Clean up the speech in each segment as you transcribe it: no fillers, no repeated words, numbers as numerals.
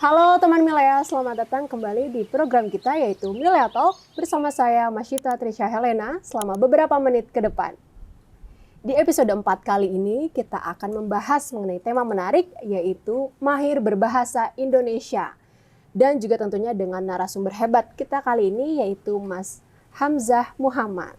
Halo teman Milea, selamat datang kembali di program kita yaitu Milea Talk bersama saya Masyita Trisha Helena selama beberapa menit ke depan. Di episode 4 kali ini kita akan membahas mengenai tema menarik yaitu mahir berbahasa Indonesia. Dan juga tentunya dengan narasumber hebat kita kali ini yaitu Mas Hamzah Muhammad.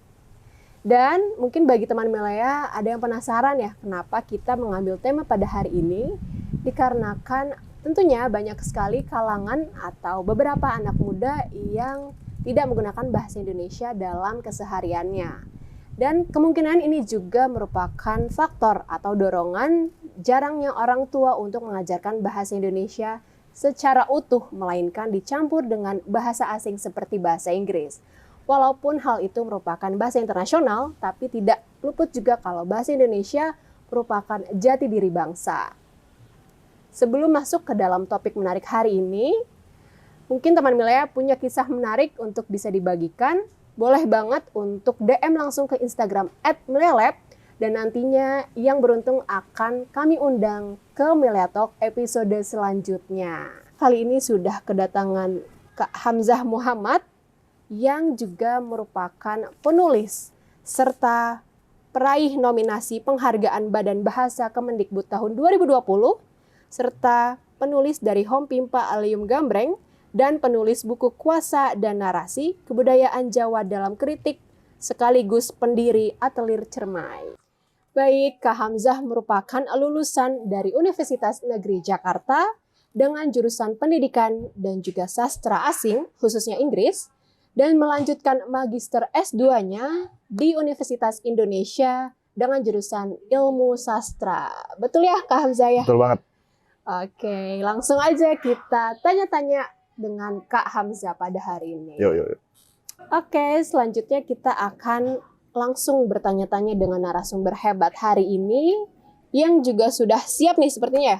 Dan mungkin bagi teman Milea ada yang penasaran ya kenapa kita mengambil tema pada hari ini, dikarenakan tentunya banyak sekali kalangan atau beberapa anak muda yang tidak menggunakan bahasa Indonesia dalam kesehariannya. Dan kemungkinan ini juga merupakan faktor atau dorongan jarangnya orang tua untuk mengajarkan bahasa Indonesia secara utuh, melainkan dicampur dengan bahasa asing seperti bahasa Inggris. Walaupun hal itu merupakan bahasa internasional, tapi tidak luput juga kalau bahasa Indonesia merupakan jati diri bangsa. Sebelum masuk ke dalam topik menarik hari ini, mungkin teman Milea punya kisah menarik untuk bisa dibagikan. Boleh banget untuk DM langsung ke Instagram @milealab dan nantinya yang beruntung akan kami undang ke Milea Talk episode selanjutnya. Kali ini sudah kedatangan Kak Hamzah Muhammad yang juga merupakan penulis serta peraih nominasi penghargaan Badan Bahasa Kemendikbud tahun 2020 serta penulis dari Home Pimpa Allium Gambreng dan penulis buku Kuasa dan Narasi Kebudayaan Jawa dalam Kritik sekaligus pendiri Atelier Cermai. Baik, Kak Hamzah merupakan lulusan dari Universitas Negeri Jakarta dengan jurusan Pendidikan dan juga Sastra Asing, khususnya Inggris, dan melanjutkan Magister S2-nya di Universitas Indonesia dengan jurusan Ilmu Sastra. Betul ya, Kak Hamzah ya? Betul banget. Oke, langsung aja kita tanya-tanya dengan Kak Hamzah pada hari ini. Yuk. Oke, selanjutnya kita akan langsung bertanya-tanya dengan narasumber hebat hari ini yang juga sudah siap nih sepertinya ya?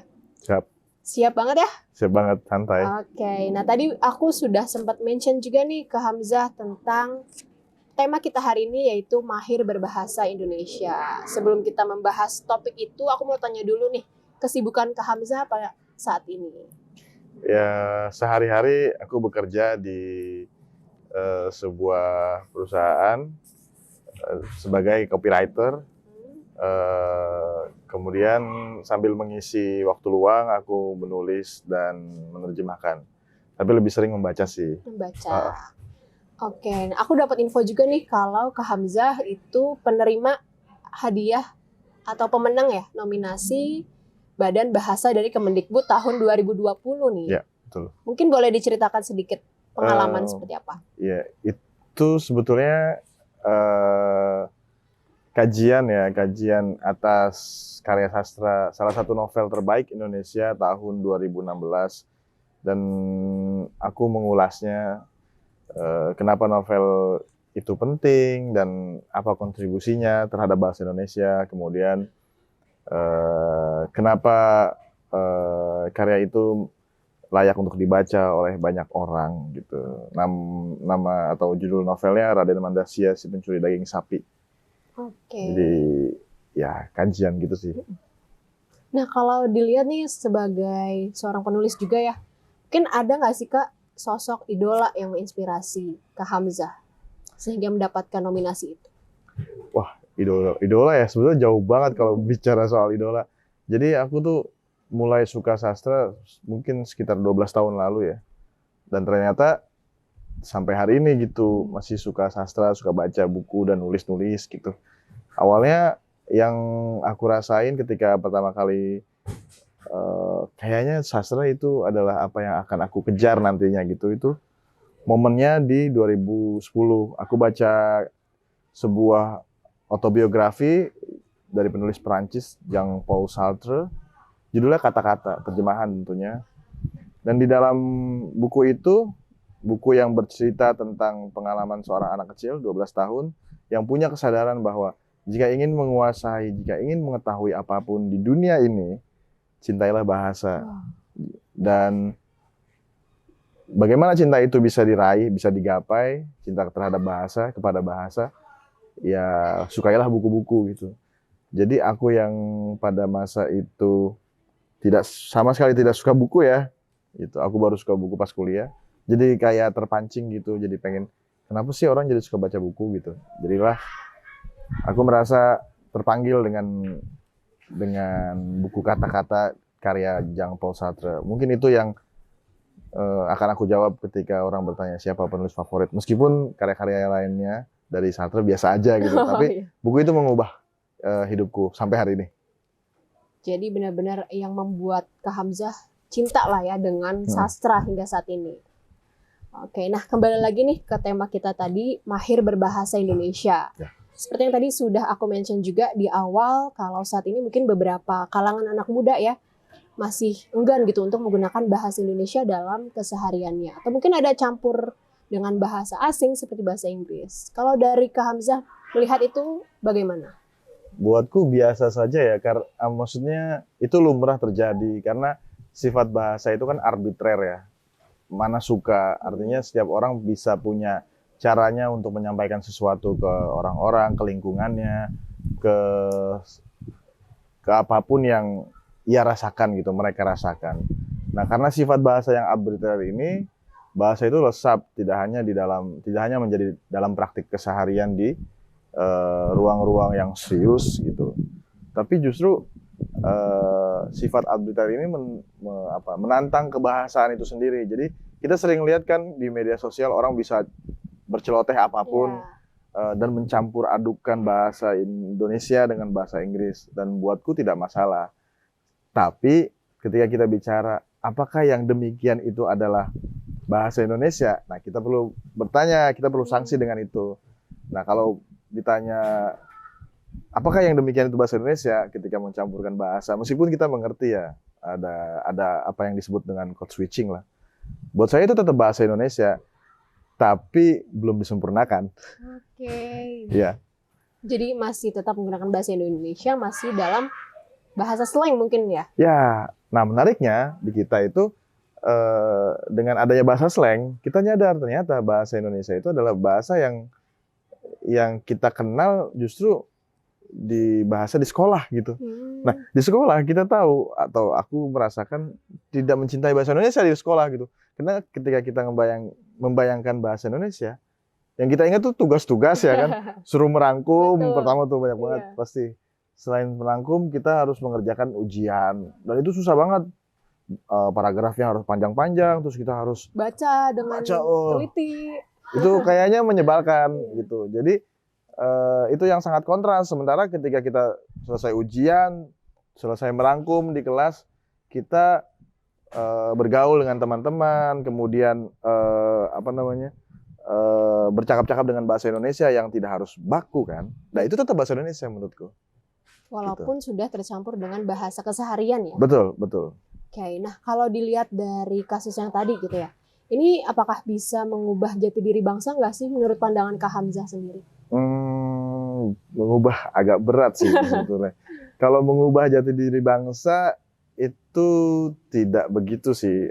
Siap. Siap banget ya? Siap banget, santai. Oke, nah tadi aku sudah sempat mention juga nih ke Hamzah tentang tema kita hari ini yaitu mahir berbahasa Indonesia. Sebelum kita membahas topik itu, aku mau tanya dulu nih, kesibukan Kak Hamzah apa saat ini? Ya, sehari-hari aku bekerja di sebuah perusahaan sebagai copywriter. Kemudian sambil mengisi waktu luang, aku menulis dan menerjemahkan. Tapi lebih sering membaca sih. Membaca. Oke, nah aku dapat info juga nih kalau Kak Hamzah itu penerima hadiah atau pemenang ya nominasi Badan Bahasa dari Kemendikbud tahun 2020 nih. Ya, betul. Mungkin boleh diceritakan sedikit pengalaman seperti apa? Ya, itu sebetulnya kajian atas karya sastra salah satu novel terbaik Indonesia tahun 2016, dan aku mengulasnya kenapa novel itu penting dan apa kontribusinya terhadap bahasa Indonesia, kemudian kenapa karya itu layak untuk dibaca oleh banyak orang gitu. Nama atau judul novelnya Raden Mandasya si Pencuri Daging Sapi. Oke. Jadi ya kajian gitu sih. Nah kalau dilihat nih sebagai seorang penulis juga ya, mungkin ada nggak sih Kak sosok idola yang menginspirasi Kak Hamzah sehingga mendapatkan nominasi itu? Wah, idola ya sebetulnya jauh banget kalau bicara soal idola. Jadi aku tuh mulai suka sastra mungkin sekitar 12 tahun lalu ya. Dan ternyata sampai hari ini gitu masih suka sastra, suka baca buku dan nulis-nulis gitu. Awalnya yang aku rasain ketika pertama kali kayaknya sastra itu adalah apa yang akan aku kejar nantinya gitu. Itu momennya di 2010. Aku baca sebuah autobiografi dari penulis Perancis Jean-Paul Sartre. Judulnya Kata-kata, terjemahan tentunya. Dan di dalam buku itu, buku yang bercerita tentang pengalaman seorang anak kecil 12 tahun yang punya kesadaran bahwa jika ingin menguasai, jika ingin mengetahui apapun di dunia ini, cintailah bahasa. Dan bagaimana cinta itu bisa diraih, bisa digapai, cinta terhadap bahasa, kepada bahasa, ya sukailah buku-buku gitu. Jadi aku yang pada masa itu sama sekali tidak suka buku ya, Gitu. Aku baru suka buku pas kuliah. Jadi kayak terpancing gitu. Jadi pengen, kenapa sih orang jadi suka baca buku gitu. Jadilah aku merasa terpanggil dengan buku kata-kata karya Jean-Paul Sartre. Mungkin itu yang akan aku jawab ketika orang bertanya siapa penulis favorit. Meskipun karya-karya lainnya dari Sartre biasa aja gitu. Tapi Iya. buku itu mengubah hidupku sampai hari ini. Jadi benar-benar yang membuat Kak Hamzah cinta lah ya dengan sastra hingga saat ini. Oke, nah kembali lagi nih ke tema kita tadi, mahir berbahasa Indonesia. Ya. Seperti yang tadi sudah aku mention juga di awal, kalau saat ini mungkin beberapa kalangan anak muda ya, masih enggan gitu untuk menggunakan bahasa Indonesia dalam kesehariannya. Atau mungkin ada campur dengan bahasa asing seperti bahasa Inggris. Kalau dari Kak Hamzah melihat itu bagaimana? Buatku biasa saja ya, karena maksudnya itu lumrah terjadi karena sifat bahasa itu kan arbitrer ya. Mana suka, artinya setiap orang bisa punya caranya untuk menyampaikan sesuatu ke orang-orang, ke lingkungannya, ke apapun yang ia rasakan gitu, mereka rasakan. Nah, karena sifat bahasa yang arbitrer ini, bahasa itu lesap tidak hanya menjadi dalam praktik keseharian di ruang-ruang yang serius gitu. Tapi justru sifat arbiter ini menantang kebahasaan itu sendiri. Jadi kita sering lihat kan di media sosial orang bisa berceloteh apapun dan mencampur adukan bahasa Indonesia dengan bahasa Inggris, dan buatku tidak masalah. Tapi ketika kita bicara apakah yang demikian itu adalah bahasa Indonesia, nah kita perlu bertanya, kita perlu sanksi dengan itu. Nah, kalau ditanya apakah yang demikian itu bahasa Indonesia ketika mencampurkan bahasa, meskipun kita mengerti ya ada apa yang disebut dengan code switching lah. Buat saya itu tetap bahasa Indonesia, tapi belum disempurnakan. Oke. Iya. Jadi masih tetap menggunakan bahasa Indonesia, masih dalam bahasa slang mungkin ya? Ya, nah menariknya di kita itu dengan adanya bahasa slang, kita nyadar ternyata bahasa Indonesia itu adalah bahasa yang kita kenal justru di bahasa di sekolah gitu. Nah, di sekolah kita tahu atau aku merasakan tidak mencintai bahasa Indonesia di sekolah gitu. Karena ketika kita membayangkan bahasa Indonesia, yang kita ingat tuh tugas-tugas ya kan, suruh merangkum. Betul. Pertama tuh banyak banget Iya. pasti. Selain merangkum, kita harus mengerjakan ujian, dan itu susah banget. Paragrafnya harus panjang-panjang, terus kita harus Baca dengan teliti. itu kayaknya menyebalkan gitu. Jadi itu yang sangat kontras. Sementara ketika kita selesai ujian, selesai merangkum di kelas, kita bergaul dengan teman-teman, kemudian bercakap-cakap dengan bahasa Indonesia yang tidak harus baku kan. Nah, itu tetap bahasa Indonesia menurutku. Walaupun sudah tercampur dengan bahasa keseharian ya. Betul, betul. Oke, nah kalau dilihat dari kasus yang tadi gitu ya, ini apakah bisa mengubah jati diri bangsa nggak sih menurut pandangan Kak Hamzah sendiri? Mengubah agak berat sih sebetulnya. Kalau mengubah jati diri bangsa itu tidak begitu sih.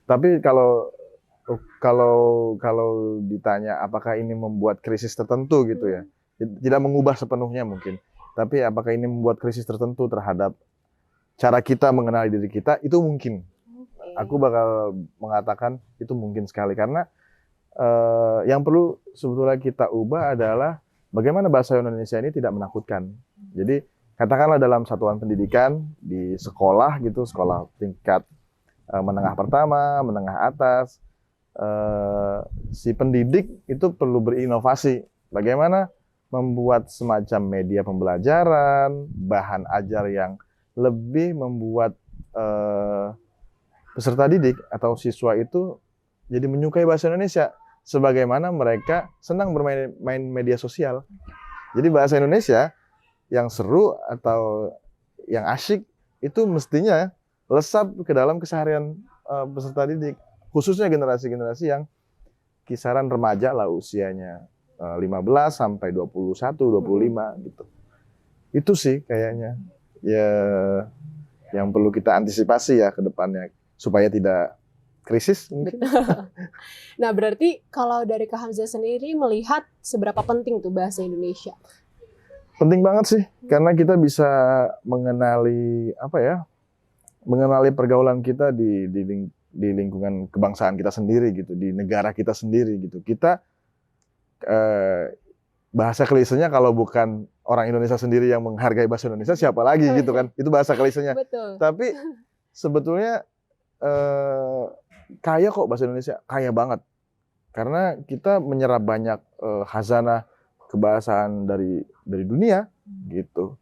Tapi kalau ditanya apakah ini membuat krisis tertentu gitu ya, tidak mengubah sepenuhnya mungkin. Tapi apakah ini membuat krisis tertentu terhadap cara kita mengenali diri kita, itu mungkin. Aku bakal mengatakan itu mungkin sekali, karena yang perlu sebetulnya kita ubah adalah bagaimana bahasa Indonesia ini tidak menakutkan. Jadi katakanlah dalam satuan pendidikan di sekolah gitu, sekolah tingkat menengah pertama, menengah atas, si pendidik itu perlu berinovasi. Bagaimana membuat semacam media pembelajaran, bahan ajar yang lebih membuat peserta didik atau siswa itu jadi menyukai bahasa Indonesia, sebagaimana mereka senang bermain media sosial. Jadi bahasa Indonesia yang seru atau yang asyik itu mestinya lesap ke dalam keseharian peserta didik, khususnya generasi-generasi yang kisaran remaja lah usianya 15 sampai 21, 25 gitu. Itu sih kayaknya ya yang perlu kita antisipasi ya ke depannya supaya tidak krisis mungkin. Nah, berarti kalau dari Kak Hamzah sendiri melihat seberapa penting tuh bahasa Indonesia? Penting banget sih, karena kita bisa mengenali mengenali pergaulan kita di di lingkungan kebangsaan kita sendiri gitu, di negara kita sendiri gitu. Kita bahasa klisenya kalau bukan orang Indonesia sendiri yang menghargai bahasa Indonesia, siapa lagi gitu kan? Itu bahasa klisenya. Betul. Tapi sebetulnya kaya kok bahasa Indonesia, kaya banget. Karena kita menyerap banyak khazanah kebahasaan dari dunia gitu.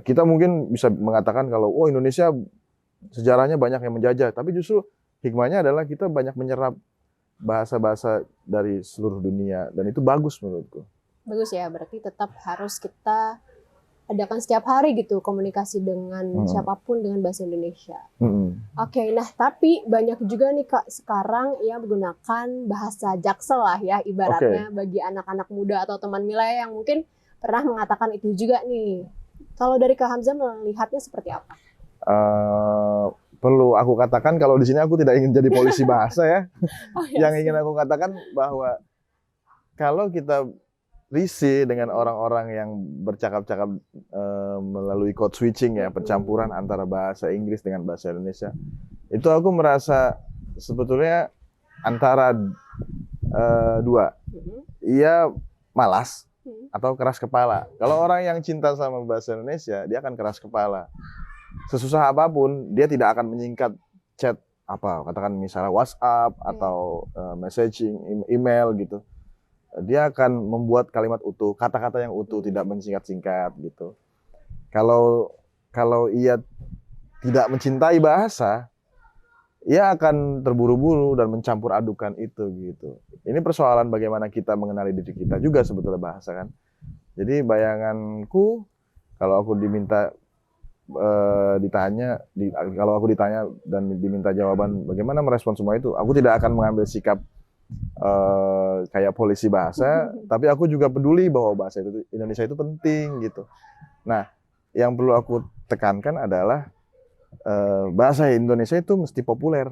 Kita mungkin bisa mengatakan kalau Indonesia sejarahnya banyak yang menjajah, tapi justru hikmahnya adalah kita banyak menyerap bahasa-bahasa dari seluruh dunia, dan itu bagus menurutku. Bagus ya, berarti tetap harus kita adakan setiap hari gitu komunikasi dengan siapapun dengan bahasa Indonesia. Oke, nah tapi banyak juga nih Kak sekarang yang menggunakan bahasa Jaksel lah ya ibaratnya bagi anak-anak muda atau teman Milea yang mungkin pernah mengatakan itu juga nih. Kalau dari Kak Hamzah melihatnya seperti apa? Perlu aku katakan kalau di sini aku tidak ingin jadi polisi bahasa ya. Yang ingin aku katakan bahwa kalau kita risih dengan orang-orang yang bercakap-cakap melalui code switching ya, pencampuran antara bahasa Inggris dengan bahasa Indonesia, itu aku merasa sebetulnya antara dua, ia malas atau keras kepala. Kalau orang yang cinta sama bahasa Indonesia, dia akan keras kepala. Sesusah apapun, dia tidak akan menyingkat chat katakan misalnya WhatsApp atau messaging, email gitu. Dia akan membuat kalimat utuh, kata-kata yang utuh, tidak mensingkat-singkat gitu. Kalau ia tidak mencintai bahasa, ia akan terburu-buru dan mencampur adukan itu gitu. Ini persoalan bagaimana kita mengenali diri kita juga sebetulnya bahasa kan. Jadi bayanganku kalau aku kalau aku ditanya dan diminta jawaban bagaimana merespon semua itu, aku tidak akan mengambil sikap kayak polisi bahasa, tapi aku juga peduli bahwa bahasa Indonesia itu penting gitu. Nah, yang perlu aku tekankan adalah bahasa Indonesia itu mesti populer.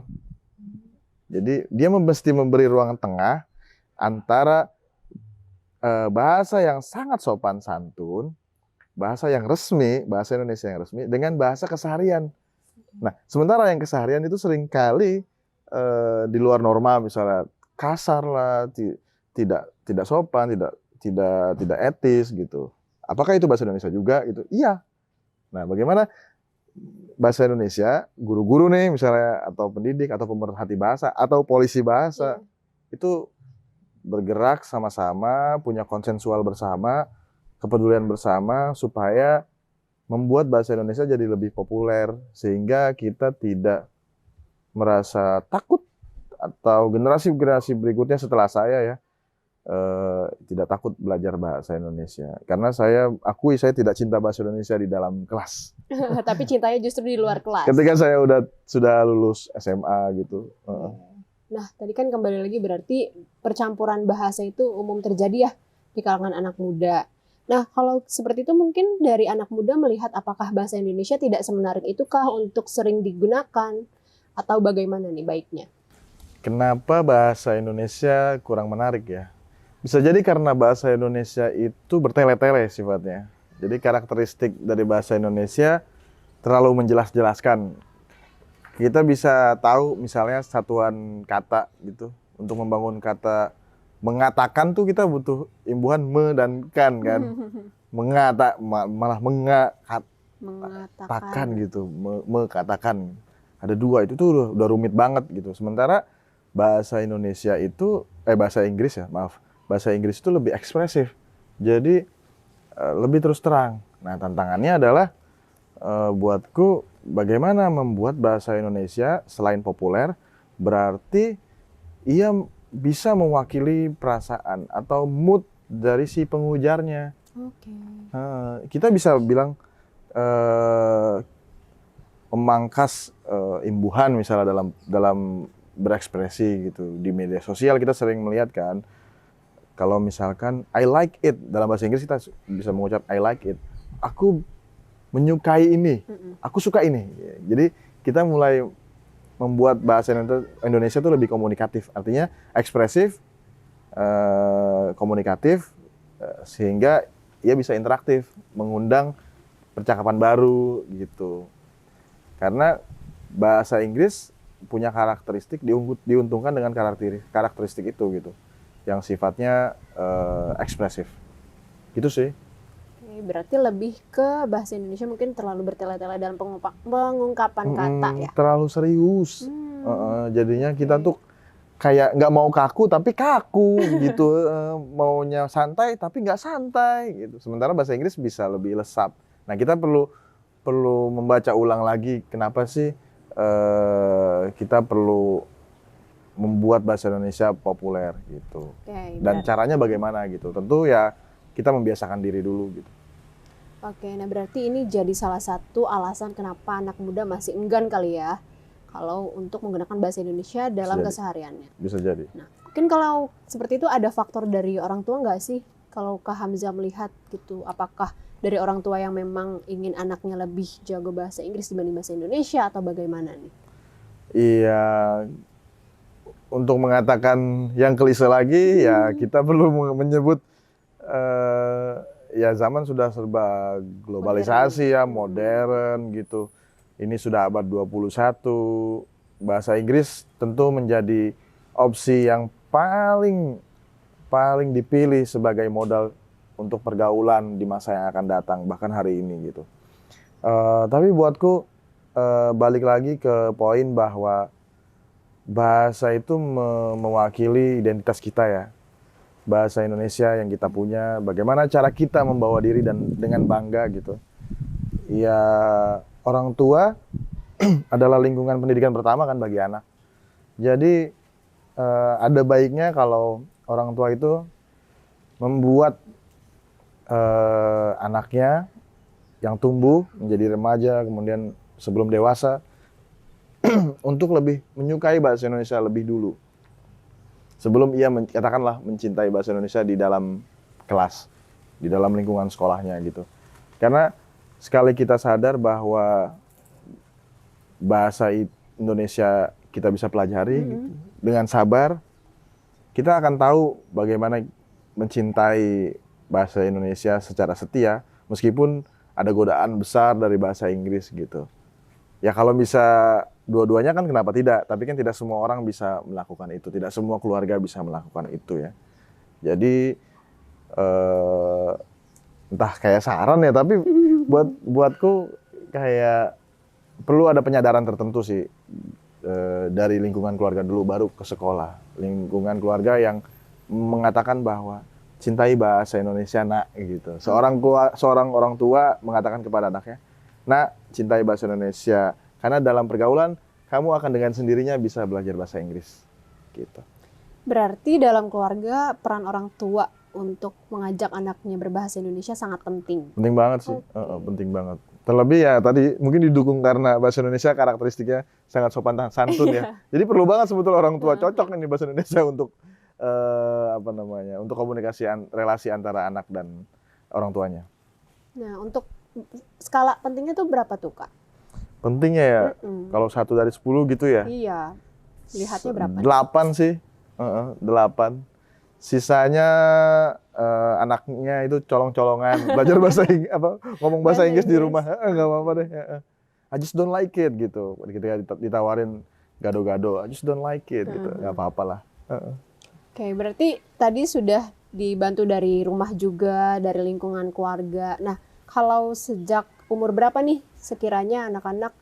Jadi dia mesti memberi ruang tengah antara bahasa yang sangat sopan santun, bahasa yang resmi, bahasa Indonesia yang resmi, dengan bahasa keseharian. Nah, sementara yang keseharian itu seringkali di luar norma, misalnya kasar lah, tidak sopan, tidak etis gitu. Apakah itu bahasa Indonesia juga gitu? Iya. Nah, bagaimana bahasa Indonesia, guru-guru nih misalnya, atau pendidik, atau pemerhati bahasa, atau polisi bahasa, itu bergerak sama-sama, punya konsensual bersama, kepedulian bersama, supaya membuat bahasa Indonesia jadi lebih populer, sehingga kita tidak merasa takut, atau generasi-generasi berikutnya setelah saya ya, tidak takut belajar bahasa Indonesia. Karena saya akui saya tidak cinta bahasa Indonesia di dalam kelas. Tapi cintanya justru di luar kelas. Ketika saya sudah lulus SMA gitu. Nah, tadi kan kembali lagi berarti percampuran bahasa itu umum terjadi ya di kalangan anak muda. Nah, kalau seperti itu mungkin dari anak muda melihat apakah bahasa Indonesia tidak semenarik itukah untuk sering digunakan, atau bagaimana nih baiknya? Kenapa bahasa Indonesia kurang menarik ya? Bisa jadi karena bahasa Indonesia itu bertele-tele sifatnya. Jadi karakteristik dari bahasa Indonesia terlalu menjelaskan. Kita bisa tahu misalnya satuan kata gitu. Untuk membangun kata mengatakan tuh kita butuh imbuhan me dan kan. Malah mengatakan gitu, mengatakan. Ada dua, itu tuh udah rumit banget gitu. Sementara bahasa Indonesia itu, bahasa Inggris ya, maaf. Bahasa Inggris itu lebih ekspresif. Jadi lebih terus terang. Nah, tantangannya adalah buatku bagaimana membuat bahasa Indonesia selain populer, berarti ia bisa mewakili perasaan atau mood dari si pengujarnya. Kita bisa bilang memangkas imbuhan misalnya dalam berekspresi gitu. Di media sosial kita sering melihat kan, kalau misalkan I like it, dalam bahasa Inggris kita bisa mengucap I like it. Aku menyukai ini, aku suka ini. Jadi kita mulai membuat bahasa Indonesia itu lebih komunikatif. Artinya ekspresif, komunikatif, sehingga ia bisa interaktif, mengundang percakapan baru gitu. Karena bahasa Inggris punya karakteristik, diuntungkan dengan karakteristik itu gitu, yang sifatnya ekspresif. Gitu sih. Oke, berarti lebih ke bahasa Indonesia mungkin terlalu bertele-tele dalam pengungkapan kata ya. Terlalu serius. Jadinya kita tuh kayak nggak mau kaku tapi kaku gitu, maunya santai tapi nggak santai gitu. Sementara bahasa Inggris bisa lebih lesap. Nah, kita perlu membaca ulang lagi kenapa sih kita perlu membuat bahasa Indonesia populer gitu. Oke, Dan caranya bagaimana gitu. Tentu ya kita membiasakan diri dulu gitu. Oke, nah berarti ini jadi salah satu alasan kenapa anak muda masih enggan kali ya kalau untuk menggunakan bahasa Indonesia dalam kesehariannya. Bisa jadi. Nah, mungkin kalau seperti itu ada faktor dari orang tua nggak sih? Kalau Kak Hamzah melihat gitu, apakah dari orang tua yang memang ingin anaknya lebih jago bahasa Inggris dibanding bahasa Indonesia atau bagaimana nih? Iya, untuk mengatakan yang klise lagi ya kita perlu menyebut ya zaman sudah serba globalisasi ya, modern gitu. Ini sudah abad 21. Bahasa Inggris tentu menjadi opsi yang paling dipilih sebagai modal untuk pergaulan di masa yang akan datang, bahkan hari ini gitu. Tapi buatku balik lagi ke poin bahwa bahasa itu mewakili identitas kita ya. Bahasa Indonesia yang kita punya, bagaimana cara kita membawa diri dan dengan bangga gitu. Ya, orang tua adalah lingkungan pendidikan pertama kan bagi anak. Jadi ada baiknya kalau orang tua itu membuat anaknya yang tumbuh menjadi remaja, kemudian sebelum dewasa, untuk lebih menyukai bahasa Indonesia lebih dulu. Sebelum ia katakanlah mencintai bahasa Indonesia di dalam kelas, di dalam lingkungan sekolahnya gitu. Karena sekali kita sadar bahwa bahasa Indonesia kita bisa pelajari gitu, dengan sabar, kita akan tahu bagaimana mencintai bahasa Indonesia secara setia, meskipun ada godaan besar dari bahasa Inggris gitu. Ya kalau bisa dua-duanya kan kenapa tidak, tapi kan tidak semua orang bisa melakukan itu, tidak semua keluarga bisa melakukan itu ya. Jadi entah kayak saran ya, tapi buatku kayak perlu ada penyadaran tertentu sih dari lingkungan keluarga dulu baru ke sekolah. Lingkungan keluarga yang mengatakan bahwa cintai bahasa Indonesia nak gitu. Seorang orang tua mengatakan kepada anaknya, nak, cintai bahasa Indonesia, karena dalam pergaulan kamu akan dengan sendirinya bisa belajar bahasa Inggris gitu. Berarti dalam keluarga peran orang tua untuk mengajak anaknya berbahasa Indonesia sangat penting. Penting banget sih. Penting banget. Terlebih ya tadi mungkin didukung karena bahasa Indonesia karakteristiknya sangat sopan santun ya. Jadi perlu banget sebetulnya orang tua cocok ini bahasa Indonesia untuk untuk komunikasi relasi antara anak dan orang tuanya. Nah, untuk skala pentingnya tuh berapa tuh, Kak? Pentingnya ya, kalau 1 dari 10 gitu ya? Iya, lihatnya berapa? 8 sih, 8. Sisanya anaknya itu colong-colongan, belajar ngomong bahasa Inggris di rumah, nggak apa-apa deh. I just don't like it gitu, ketika ditawarin gado-gado, I just don't like it gitu, nggak apa-apa lah. Oke, berarti tadi sudah dibantu dari rumah juga, dari lingkungan keluarga. Nah, kalau sejak umur berapa nih sekiranya anak-anak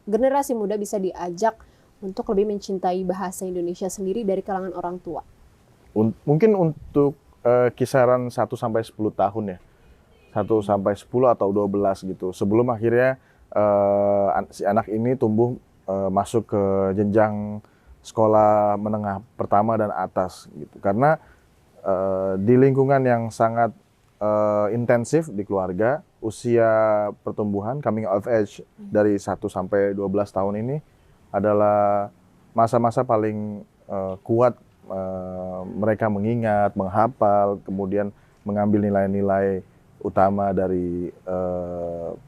generasi muda bisa diajak untuk lebih mencintai bahasa Indonesia sendiri dari kalangan orang tua? Mungkin untuk kisaran 1-10 tahun ya. 1-10 atau 12 gitu. Sebelum akhirnya si anak ini tumbuh masuk ke jenjang sekolah menengah pertama dan atas gitu. Karena di lingkungan yang sangat intensif di keluarga, usia pertumbuhan, coming of age dari 1-12 tahun ini adalah masa-masa paling kuat mereka mengingat, menghafal, kemudian mengambil nilai-nilai utama dari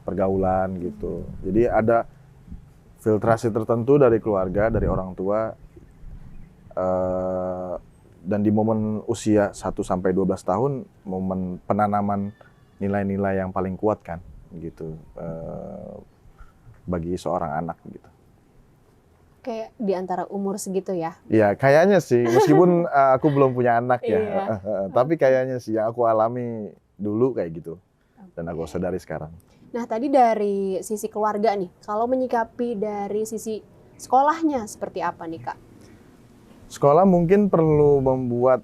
pergaulan gitu. Jadi ada filtrasi tertentu dari keluarga, dari orang tua, dan di momen usia 1-12 tahun, momen penanaman nilai-nilai yang paling kuat kan, gitu, bagi seorang anak gitu. kayak di antara umur segitu ya? Iya, kayaknya sih. Meskipun aku belum punya anak ya. Iya. Tapi kayaknya sih yang aku alami dulu kayak gitu. Dan aku sadari sekarang. Nah, tadi dari sisi keluarga nih, kalau menyikapi dari sisi sekolahnya seperti apa nih, Kak? Sekolah mungkin perlu membuat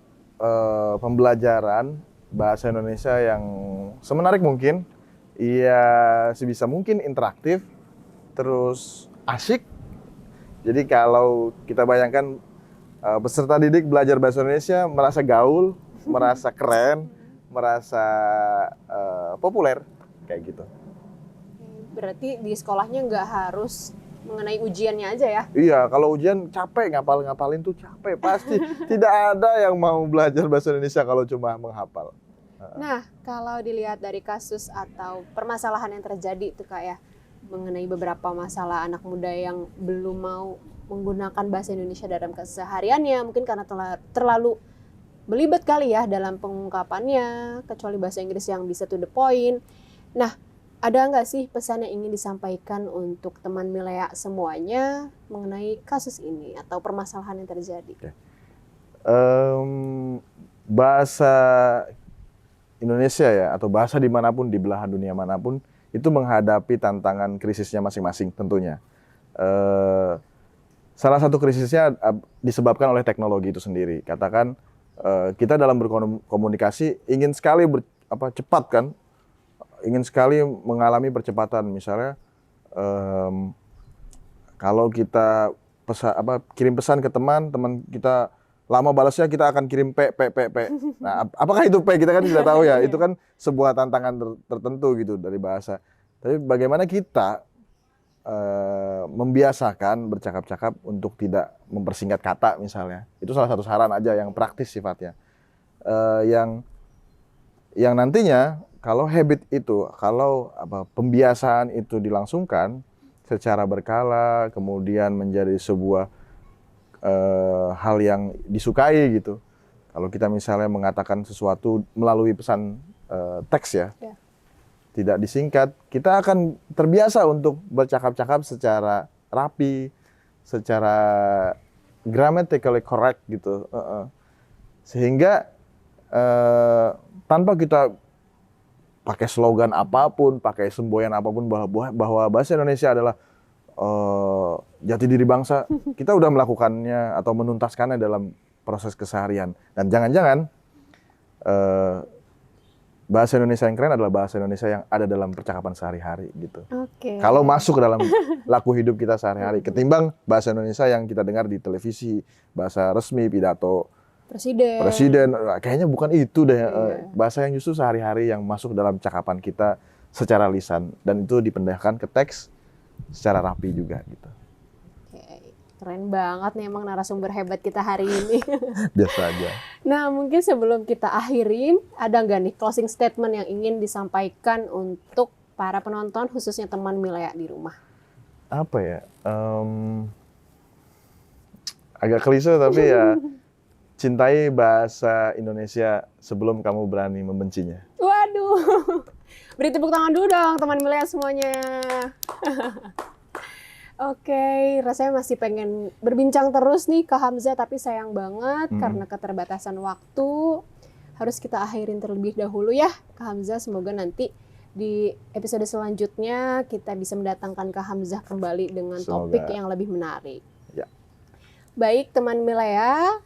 pembelajaran bahasa Indonesia yang semenarik mungkin. Iya, sebisa mungkin interaktif, terus asyik. Jadi kalau kita bayangkan peserta didik belajar bahasa Indonesia merasa gaul, merasa keren, merasa populer, kayak gitu. Berarti di sekolahnya nggak harus mengenai ujiannya aja ya? Iya, kalau ujian capek, ngapalin tuh capek. Pasti tidak ada yang mau belajar bahasa Indonesia kalau cuma menghafal. Nah, kalau dilihat dari kasus atau permasalahan yang terjadi itu Kak ya, mengenai beberapa masalah anak muda yang belum mau menggunakan bahasa Indonesia dalam kesehariannya, mungkin karena terlalu belibet kali ya dalam pengungkapannya, kecuali bahasa Inggris yang bisa to the point. Nah, ada nggak sih pesan yang ingin disampaikan untuk teman Milea semuanya mengenai kasus ini atau permasalahan yang terjadi? Bahasa Indonesia ya, atau bahasa dimanapun, di belahan dunia manapun, itu menghadapi tantangan krisisnya masing-masing tentunya. Salah satu krisisnya disebabkan oleh teknologi itu sendiri. Katakan kita dalam berkomunikasi ingin sekali cepat kan, ingin sekali mengalami percepatan. Misalnya kalau kita kirim pesan ke teman kita lama balasnya, kita akan kirim P. Nah, apakah itu P? Kita kan tidak tahu ya. Itu kan sebuah tantangan tertentu gitu dari bahasa. Tapi bagaimana kita membiasakan bercakap-cakap untuk tidak mempersingkat kata misalnya. Itu salah satu saran aja yang praktis sifatnya. Yang nantinya kalau habit itu, kalau pembiasaan itu dilangsungkan secara berkala, kemudian menjadi sebuah hal yang disukai gitu. Kalau kita misalnya mengatakan sesuatu melalui pesan teks ya, tidak disingkat, kita akan terbiasa untuk bercakap-cakap secara rapi, secara grammatically correct gitu. Sehingga tanpa kita pakai slogan apapun, pakai semboyan apapun bahwa bahasa Indonesia adalah jati diri bangsa, kita udah melakukannya atau menuntaskannya dalam proses keseharian. Dan jangan-jangan bahasa Indonesia yang keren adalah bahasa Indonesia yang ada dalam percakapan sehari-hari gitu. Kalau masuk ke dalam laku hidup kita sehari-hari, ketimbang bahasa Indonesia yang kita dengar di televisi, bahasa resmi, pidato presiden, kayaknya bukan itu deh. Bahasa yang justru sehari-hari yang masuk dalam cakapan kita secara lisan, dan itu dipindahkan ke teks secara rapi juga gitu. Keren banget nih emang narasumber hebat kita hari ini. Biasa aja. Nah, mungkin sebelum kita akhirin, ada nggak nih closing statement yang ingin disampaikan untuk para penonton, khususnya teman Milea di rumah? Apa ya? Agak klise tapi ya, cintai bahasa Indonesia sebelum kamu berani membencinya. Waduh, beri tepuk tangan dulu dong teman Milea semuanya. Oke, rasanya masih pengen berbincang terus nih Kak Hamzah, tapi sayang banget karena keterbatasan waktu harus kita akhirin terlebih dahulu ya Kak Hamzah. Semoga nanti di episode selanjutnya kita bisa mendatangkan Kak Hamzah kembali dengan topik yang lebih menarik. Ya. Baik teman Milea,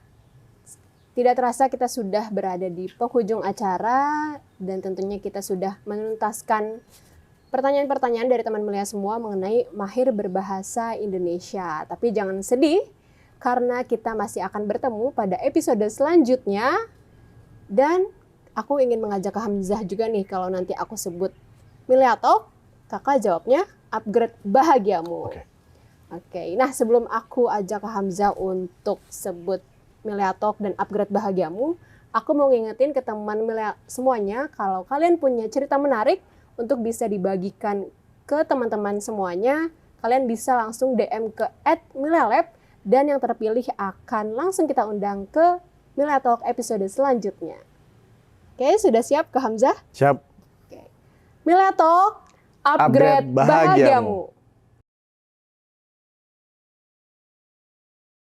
tidak terasa kita sudah berada di penghujung acara dan tentunya kita sudah menuntaskan pertanyaan-pertanyaan dari teman Milea semua mengenai mahir berbahasa Indonesia. Tapi jangan sedih, karena kita masih akan bertemu pada episode selanjutnya. Dan aku ingin mengajak Kak Hamzah juga nih, kalau nanti aku sebut Milea Talk, kakak jawabnya upgrade bahagiamu. Oke. Nah sebelum aku ajak Kak Hamzah untuk sebut Milea Talk dan upgrade bahagiamu, aku mau ngingetin ke teman Milea semuanya, kalau kalian punya cerita menarik untuk bisa dibagikan ke teman-teman semuanya, kalian bisa langsung DM ke @milealab dan yang terpilih akan langsung kita undang ke Milea Talk episode selanjutnya. Oke, sudah siap Kak Hamzah? Siap. Milea Talk, upgrade bahagiamu.